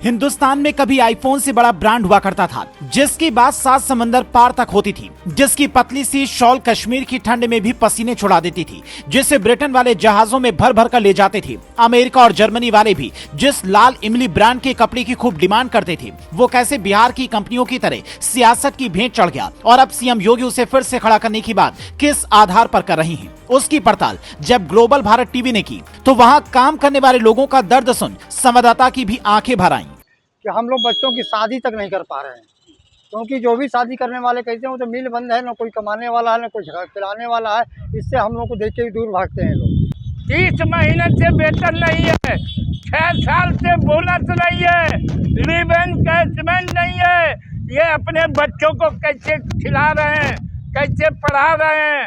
हिंदुस्तान में कभी आईफोन से बड़ा ब्रांड हुआ करता था, जिसकी बात 7 समंदर पार तक होती थी, जिसकी पतली सी शॉल कश्मीर की ठंड में भी पसीने छुड़ा देती थी, जिसे ब्रिटेन वाले जहाजों में भर भर कर ले जाते थे। अमेरिका और जर्मनी वाले भी जिस लाल इमली ब्रांड के कपड़े की खूब डिमांड करते थे, वो कैसे बिहार की कंपनियों की तरह सियासत की भेंट चढ़ गया और अब सीएम योगी उसे फिर से खड़ा करने की बात किस आधार पर कर रही हैं, उसकी पड़ताल जब ग्लोबल भारत टीवी ने की तो वहां काम करने वाले लोगों का दर्द सुन संवाददाता की भी आंखें भर आईं। कि हम लोग बच्चों की शादी तक नहीं कर पा रहे हैं, क्योंकि जो भी शादी करने वाले कहते हैं वो तो मिल बंद है, ना कोई कमाने वाला है, ना कोई खिलाने वाला है। इससे हम लोग को देख के ही दूर भागते हैं लोग। 30 महीने से वेतन नहीं है, 6 साल से बोनस नहीं है, रिइंबर्समेंट नहीं है। ये अपने बच्चों को कैसे खिला रहे हैं, कैसे पढ़ा रहे हैं।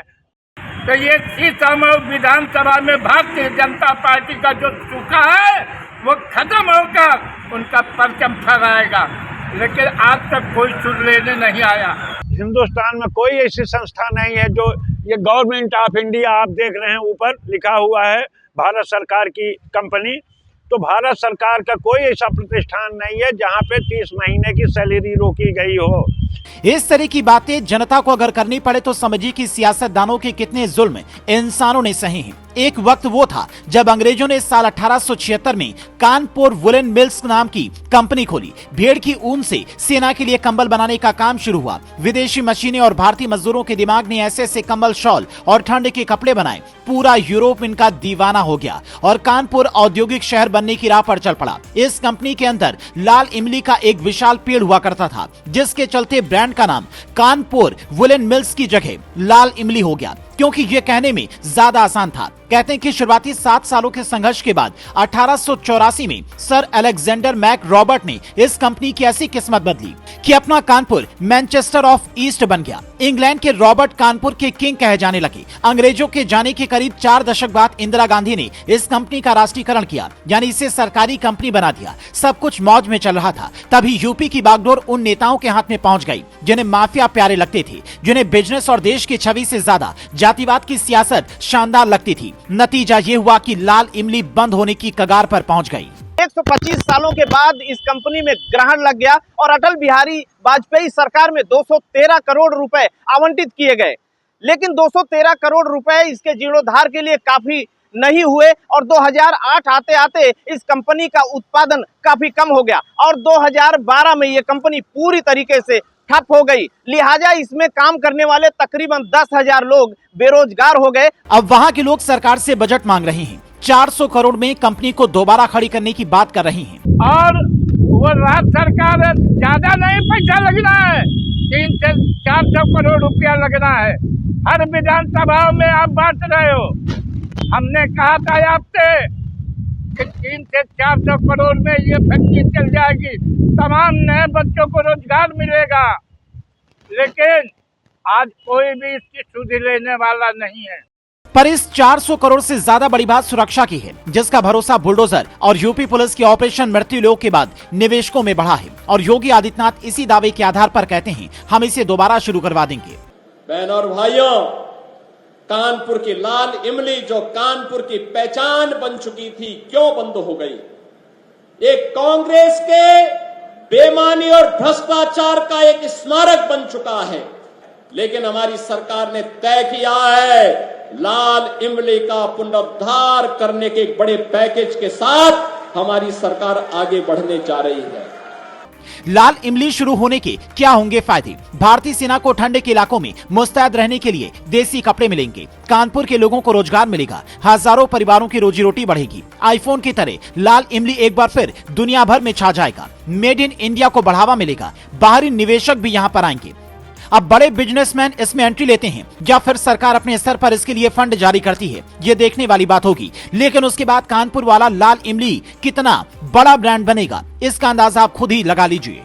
तो ये इस विधानसभा में भारतीय जनता पार्टी का जो सूखा है वो खत्म होकर उनका परचम फहराएगा, लेकिन आज तक कोई सुन लेने नहीं आया। हिंदुस्तान में कोई ऐसी संस्था नहीं है जो ये गवर्नमेंट ऑफ इंडिया आप देख रहे हैं ऊपर लिखा हुआ है भारत सरकार की कंपनी, तो भारत सरकार का कोई ऐसा प्रतिष्ठान नहीं है जहां पे 30 महीने की सैलरी रोकी गई हो। इस तरह की बातें जनता को अगर करनी पड़े तो समझिए कि सियासतदानों के कितने जुल्म इंसानों ने सहे हैं। एक वक्त वो था जब अंग्रेजों ने साल 1876 में कानपुर वुलन मिल्स नाम की कंपनी खोली। भेड़ की ऊन से सेना के लिए कंबल बनाने का काम शुरू हुआ। विदेशी मशीनें और भारतीय मजदूरों के दिमाग ने ऐसे ऐसे कंबल, शॉल और ठंड के कपड़े बनाए, पूरा यूरोप इनका दीवाना हो गया और कानपुर औद्योगिक शहर बनने की राह पर चल पड़ा। इस कंपनी के अंदर लाल इमली का एक विशाल पेड़ हुआ करता था, जिसके चलते ब्रांड का नाम कानपुर वुलन मिल्स की जगह लाल इमली हो गया, क्योंकि ये कहने में ज्यादा आसान था। कहते हैं कि शुरुआती 7 सालों के संघर्ष के बाद 1884 में सर अलेक्जेंडर मैक रॉबर्ट ने इस कंपनी की ऐसी किस्मत बदली कि अपना कानपुर मैनचेस्टर ऑफ ईस्ट बन गया। इंग्लैंड के रॉबर्ट कानपुर के किंग कहे जाने लगे। अंग्रेजों के जाने के करीब 4 दशक बाद इंदिरा गांधी ने इस कंपनी का राष्ट्रीयकरण किया, यानी इसे सरकारी कंपनी बना दिया। सब कुछ मौज में चल रहा था, तभी यूपी की बागडोर उन नेताओं के हाथ में पहुंच गई जिन्हें माफिया प्यारे लगते थे, जिन्हें बिजनेस और देश की छवि से ज्यादा जातिवाद की सियासत शानदार लगती थी। नतीजा ये हुआ कि लाल इमली बंद होने की कगार पर पहुंच गई। 125 सालों के बाद इस कंपनी में ग्रहण लग गया और अटल बिहारी वाजपेयी सरकार में 213 करोड़ रुपए आवंटित किए गए, लेकिन 213 करोड़ रुपए इसके जीर्णोद्धार के लिए काफी नहीं हुए और 2008 आते आते इस कंपनी का उत्पादन काफी कम हो गया और 2012 में ये कंपनी पूरी तरीके से ठप हो गई। लिहाजा इसमें काम करने वाले तकरीबन 10,000 लोग बेरोजगार हो गए। अब वहां के लोग सरकार से बजट मांग रहे हैं। 400 करोड़ में कंपनी को दोबारा खड़ी करने की बात कर रही हैं। और वो राज्य सरकार ज्यादा नहीं पैसा लगना है, 300 से 400 करोड़ रुपया लगना है। हर विधानसभा में आप बांट रहे हो। हमने कहा था आपसे कि 300 से 400 करोड़ में ये फैक्ट्री चल जाएगी, तमाम नए बच्चों को रोजगार मिलेगा, लेकिन आज कोई भी इसकी सुध लेने वाला नहीं है। पर इस 400 करोड़ से ज्यादा बड़ी बात सुरक्षा की है, जिसका भरोसा बुलडोजर और यूपी पुलिस के ऑपरेशन मृत्यु लोक के बाद निवेशकों में बढ़ा है और योगी आदित्यनाथ इसी दावे के आधार पर कहते हैं हम इसे दोबारा शुरू करवा देंगे। बहनों और भाइयों, कानपुर की लाल इमली जो कानपुर की पहचान बन चुकी थी, क्यों बंद हो गई? एक कांग्रेस के बेईमानी और भ्रष्टाचार का एक स्मारक बन चुका है, लेकिन हमारी सरकार ने तय किया है लाल इमली का पुनरुद्धार करने के एक बड़े पैकेज के साथ हमारी सरकार आगे बढ़ने जा रही है। लाल इमली शुरू होने के क्या होंगे फायदे? भारतीय सेना को ठंडे के इलाकों में मुस्तैद रहने के लिए देसी कपड़े मिलेंगे, कानपुर के लोगों को रोजगार मिलेगा, हजारों परिवारों की रोजी रोटी बढ़ेगी। आईफोन की तरह लाल इमली एक बार फिर दुनिया भर में छा जाएगा। मेड इन इंडिया को बढ़ावा मिलेगा, बाहरी निवेशक भी यहाँ पर आएंगे। अब बड़े बिजनेसमैन इसमें एंट्री लेते हैं या फिर सरकार अपने स्तर पर इसके लिए फंड जारी करती है, ये देखने वाली बात होगी। लेकिन उसके बाद कानपुर वाला लाल इमली कितना बड़ा ब्रांड बनेगा, इसका अंदाजा आप खुद ही लगा लीजिए।